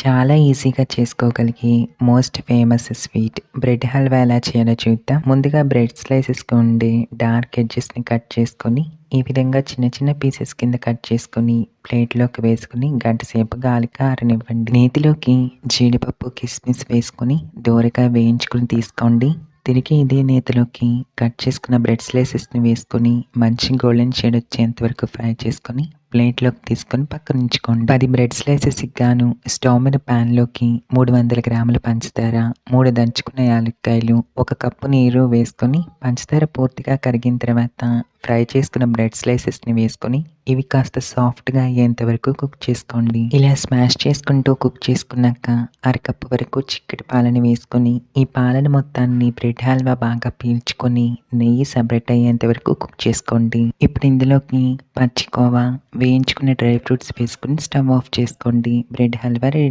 చాలా ఈజీగా చేసుకోగలిగే most famous sweet bread halwa ఎలా చేయాలో చూద్దాం. ముందుగా బ్రెడ్ స్లైసెస్‌కి ఉండే డార్క్ ఎడ్జెస్‌ని కట్ చేసుకొని, ఈ విధంగా చిన్న చిన్న పీసెస్ కింద కట్ చేసుకొని, ప్లేట్‌లోకి వేసుకొని గంట సేపు గాలికి ఆరనివ్వండి. నేతిలోకి జీడిపప్పు, కిస్మిస్ వేసుకొని దోరగా వేయించుకొని తీసుకోండి. తిరిగి ఇదే నేతిలోకి కట్ చేసుకున్న బ్రెడ్ స్లైసెస్‌ని వేసుకొని, మంచి గోల్డెన్ షేడ్ వచ్చేంత వరకు ఫ్రై చేసుకొని ప్లేట్‌లోకి తీసుకొని పక్కనుంచుకోండి. 10 బ్రెడ్ స్లైసెస్‌కి గాను స్టవ్ మీద ప్యాన్‌లోకి 300 గ్రాముల పంచదార, 3 దంచుకున్న యాలక్కాయలు, 1 కప్పు నీరు వేసుకొని పంచదార పూర్తిగా కరిగిన తర్వాత ఫ్రై చేసుకున్న బ్రెడ్ స్లైసెస్‌ని వేసుకొని ఇవి కాస్త సాఫ్ట్‌గా అయ్యేంత వరకు కుక్ చేసుకోండి. ఇలా స్మాష్ చేసుకుంటూ కుక్ చేసుకున్నాక అరకప్పు వరకు చిక్కటి పాలని వేసుకొని ఈ పాలని మొత్తాన్ని బ్రెడ్ హల్వా బాగా పీల్చుకొని నెయ్యి సెపరేట్ అయ్యేంత వరకు కుక్ చేసుకోండి. ఇప్పుడు ఇందులోకి పచ్చి కోవా, వేయించుకున్న డ్రై ఫ్రూట్స్ వేసుకొని స్టవ్ ఆఫ్ చేసుకోండి. Bread halwa ready.